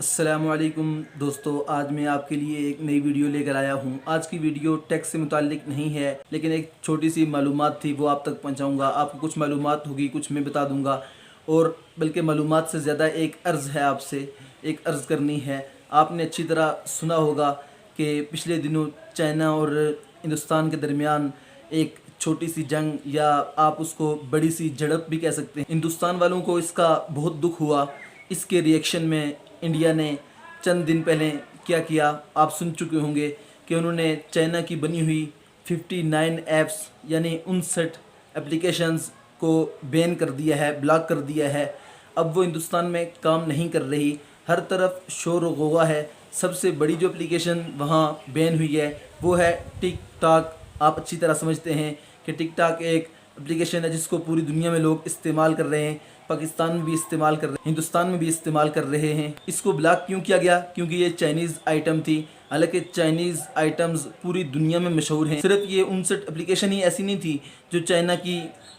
अस्सलामुअलैकुम दोस्तों, आज मैं आपके लिए एक नई वीडियो लेकर आया हूँ। आज की वीडियो टेक से मुताल्लिक नहीं है, लेकिन एक छोटी सी मालूमात थी वो आप तक पहुँचाऊँगा। आपको कुछ मालूमात होगी, कुछ मैं बता दूँगा, और बल्कि मालूमात से ज़्यादा एक अर्ज़ है, आपसे एक अर्ज़ करनी है। आपने अच्छी तरह सुना होगा कि पिछले दिनों चाइना और हिंदुस्तान के दरमियान एक छोटी सी जंग, या आप उसको बड़ी सी झड़प भी कह सकते हैं। हिंदुस्तान वालों को इसका बहुत दुख हुआ। इसके रिएक्शन में इंडिया ने चंद दिन पहले क्या किया, आप सुन चुके होंगे कि उन्होंने चाइना की बनी हुई 59 ऐप्स यानी 59 एप्लीकेशंस को बैन कर दिया है, ब्लॉक कर दिया है। अब वो हिंदुस्तान में काम नहीं कर रही, हर तरफ शोर गुआ है। सबसे बड़ी जो एप्लीकेशन वहाँ बैन हुई है वो है टिकटॉक। आप अच्छी तरह समझते हैं कि टिकटॉक एक एप्लीकेशन है जिसको पूरी दुनिया में लोग इस्तेमाल कर रहे हैं। पाकिस्तान में भी इस्तेमाल कर रहे हैं, हिंदुस्तान में भी इस्तेमाल कर रहे हैं। इसको ब्लॉक क्यों किया गया? क्योंकि ये चाइनीज़ आइटम थी। हालांकि चाइनीज़ आइटम्स पूरी दुनिया में मशहूर हैं। सिर्फ ये 59 एप्लीकेशन ही ऐसी नहीं थी जो चाइना की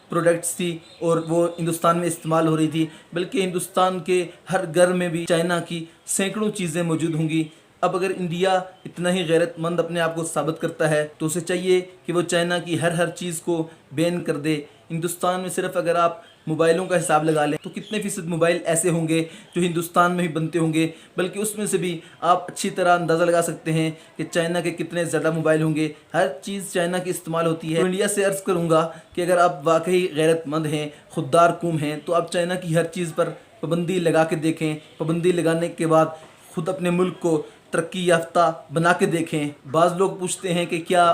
प्रोडक्ट्स थी और वो हिंदुस्तान में इस्तेमाल हो रही थी, बल्कि हिंदुस्तान के हर घर में भी चाइना की सैकड़ों चीज़ें मौजूद होंगी। अब अगर इंडिया इतना ही गैरतमंद अपने आप को साबित करता है तो उसे चाहिए कि वो चाइना की हर चीज़ को बैन कर दे। हिंदुस्तान में सिर्फ अगर आप मोबाइलों का हिसाब लगा लें तो कितने फ़ीसद मोबाइल ऐसे होंगे जो हिंदुस्तान में ही बनते होंगे, बल्कि उसमें से भी आप अच्छी तरह अंदाज़ा लगा सकते हैं कि चाइना के कितने ज़्यादा मोबाइल होंगे। हर चीज़ चाइना की इस्तेमाल होती है। तो इंडिया से अर्ज़ करूँगा कि अगर आप वाकई गैरतमंद हैं, खुददार कौम हैं, तो आप चाइना की हर चीज़ पर पाबंदी लगा के देखें। पाबंदी लगाने के बाद खुद अपने मुल्क को तरक्की याफ्ता बना के देखें। बाज़ लोग पूछते हैं कि क्या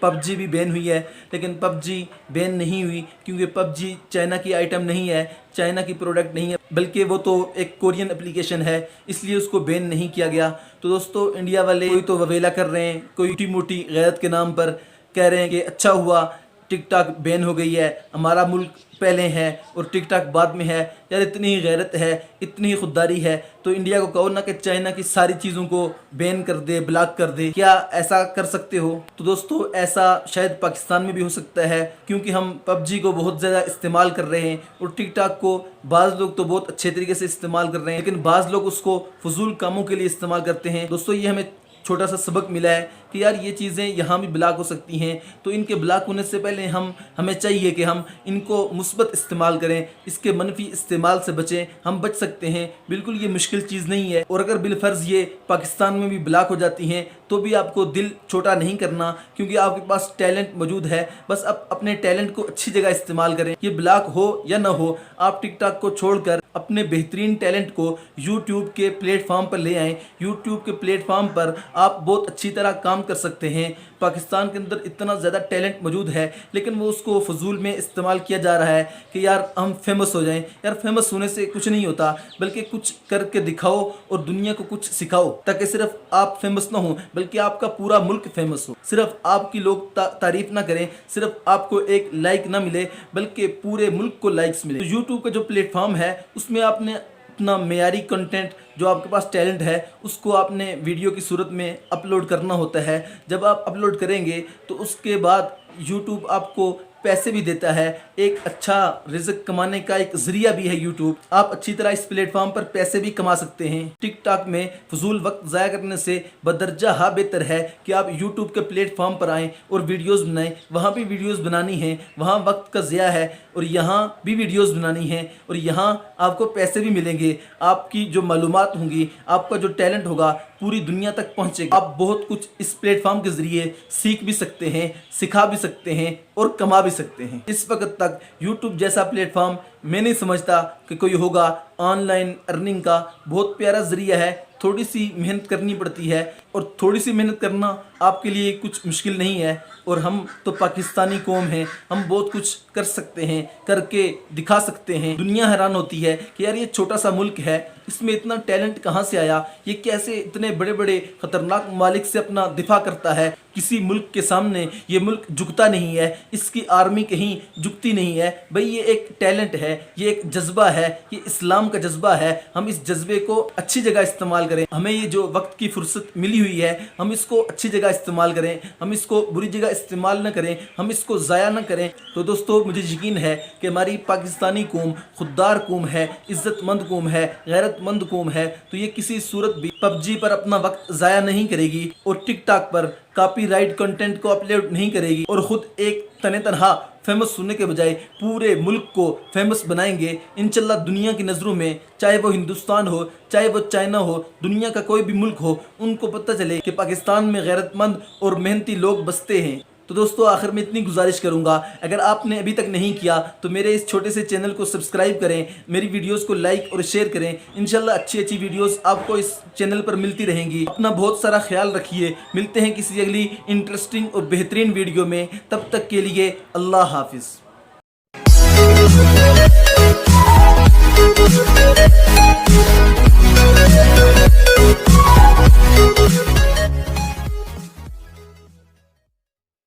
पबजी भी बैन हुई है, लेकिन पबजी बैन नहीं हुई क्योंकि पबजी चाइना की आइटम नहीं है, चाइना की प्रोडक्ट नहीं है, बल्कि वो तो एक कोरियन एप्लीकेशन है, इसलिए उसको बैन नहीं किया गया। तो दोस्तों, इंडिया वाले कोई तो ववेला कर रहे हैं, कोई छोटी मोटी गैरत के नाम पर कह रहे हैं कि अच्छा हुआ टिकटॉक बैन हो गई है, हमारा मुल्क पहले है और टिकटॉक बाद में है। यार इतनी ही गैरत है, इतनी ही खुददारी है तो इंडिया को कहो ना कि चाइना की सारी चीज़ों को बैन कर दे, ब्लॉक कर दे। क्या ऐसा कर सकते हो? तो दोस्तों, ऐसा शायद पाकिस्तान में भी हो सकता है, क्योंकि हम पबजी को बहुत ज़्यादा इस्तेमाल कर रहे हैं और टिकटॉक को बाज़ लोग तो बहुत अच्छे तरीके से इस्तेमाल कर रहे हैं, लेकिन बाज़ लोग उसको फजूल कामों के लिए इस्तेमाल करते हैं। दोस्तों, ये हमें छोटा सा सबक मिला है कि यार ये चीज़ें यहाँ भी ब्लॉक हो सकती हैं, तो इनके ब्लॉक होने से पहले हमें चाहिए कि हम इनको मुस्बत इस्तेमाल करें, इसके मनफी इस्तेमाल से बचें। हम बच सकते हैं, बिल्कुल ये मुश्किल चीज़ नहीं है। और अगर बिलफर्ज ये पाकिस्तान में भी ब्लॉक हो जाती हैं तो भी आपको दिल छोटा नहीं करना, क्योंकि आपके पास टैलेंट मौजूद है। बस आप अपने टैलेंट को अच्छी जगह इस्तेमाल करें। ये ब्लॉक हो या ना हो, आप टिकटॉक को छोड़कर अपने बेहतरीन टैलेंट को यूट्यूब के प्लेटफॉर्म पर ले आएँ। यूट्यूब के प्लेटफॉर्म पर आप बहुत अच्छी तरह काम कर सकते हैं। पाकिस्तान के अंदर इतना ज़्यादा टैलेंट मौजूद है, लेकिन वो उसको फजूल में इस्तेमाल किया जा रहा है कि यार हम फेमस हो जाएं। यार फेमस होने से कुछ नहीं होता, बल्कि कुछ करके दिखाओ और दुनिया को कुछ सिखाओ, ताकि सिर्फ आप फेमस ना हो बल्कि आपका पूरा मुल्क फेमस हो। सिर्फ आपकी लोग तारीफ ना करें, सिर्फ आपको एक लाइक ना मिले, बल्कि पूरे मुल्क को लाइक्स मिले। तो यूट्यूब का जो प्लेटफॉर्म है उसमें आपने अपना मेयारी कंटेंट, जो आपके पास टैलेंट है, उसको आपने वीडियो की सूरत में अपलोड करना होता है। जब आप अपलोड करेंगे तो उसके बाद यूट्यूब आपको पैसे भी देता है। एक अच्छा रिज़्क कमाने का एक ज़रिया भी है यूट्यूब। आप अच्छी तरह इस प्लेटफॉर्म पर पैसे भी कमा सकते हैं। टिकटॉक में फजूल वक्त ज़ाया करने से बदरजा हाँ बेहतर है कि आप यूट्यूब के प्लेटफॉर्म पर आएँ और वीडियोज़ बनाएँ। वहाँ भी वीडियोज़ बनानी है, वहाँ वक्त का ज़िया है, और यहाँ भी वीडियोज़ बनानी है, और यहाँ आपको पैसे भी मिलेंगे। आपकी जो मालूमात होंगी, आपका जो टैलेंट होगा, पूरी दुनिया तक पहुँचेगा। आप बहुत कुछ इस प्लेटफॉर्म के ज़रिए सीख भी सकते हैं, सिखा भी सकते हैं और कमा भी सकते हैं। इस वक्त तक यूट्यूब जैसा प्लेटफॉर्म मैं नहीं समझता कि कोई होगा। ऑनलाइन अर्निंग का बहुत प्यारा ज़रिया है। थोड़ी सी मेहनत करनी पड़ती है, और थोड़ी सी मेहनत करना आपके लिए कुछ मुश्किल नहीं है। और हम तो पाकिस्तानी कौम हैं, हम बहुत कुछ कर सकते हैं, करके दिखा सकते हैं। दुनिया हैरान होती है कि यार ये छोटा सा मुल्क है, इसमें इतना टैलेंट कहाँ से आया, ये कैसे इतने बड़े बड़े ख़तरनाक ममालिक से अपना दिफा करता है। किसी मुल्क के सामने ये मुल्क झुकता नहीं है, इसकी आर्मी कहीं झुकती नहीं है। भाई ये एक टैलेंट है, ये एक जज्बा है, ये इस्लाम का जज्बा है। हम इस जज्बे को अच्छी जगह इस्तेमाल करें। हमें ये जो वक्त की फुर्सत मिली हुई है, हम इसको अच्छी जगह इस्तेमाल करें, हम इसको बुरी जगह इस्तेमाल न करें, हम इसको ज़ाया न करें। तो दोस्तों मुझे यकीन है कि हमारी पाकिस्तानी कौम खुददार कौम है, इज़्ज़तमंद कौम है, गैरतमंद कौम है। तो ये किसी सूरत भी पबजी पर अपना वक्त ज़ाया नहीं करेगी और टिकटॉक पर कॉपीराइट कंटेंट को अपलोड नहीं करेगी और ख़ुद एक तने तनहा फेमस होने के बजाय पूरे मुल्क को फेमस बनाएंगे इंशाल्लाह। दुनिया की नज़रों में, चाहे वो हिंदुस्तान हो, चाहे वो चाइना हो, दुनिया का कोई भी मुल्क हो, उनको पता चले कि पाकिस्तान में गैरतमंद और मेहनती लोग बसते हैं। तो दोस्तों आखिर में इतनी गुजारिश करूंगा, अगर आपने अभी तक नहीं किया तो मेरे इस छोटे से चैनल को सब्सक्राइब करें, मेरी वीडियोस को लाइक और शेयर करें। इंशाल्लाह अच्छी अच्छी वीडियोस आपको इस चैनल पर मिलती रहेंगी। अपना बहुत सारा ख्याल रखिए। मिलते हैं किसी अगली इंटरेस्टिंग और बेहतरीन वीडियो में। तब तक के लिए अल्लाह हाफिज़।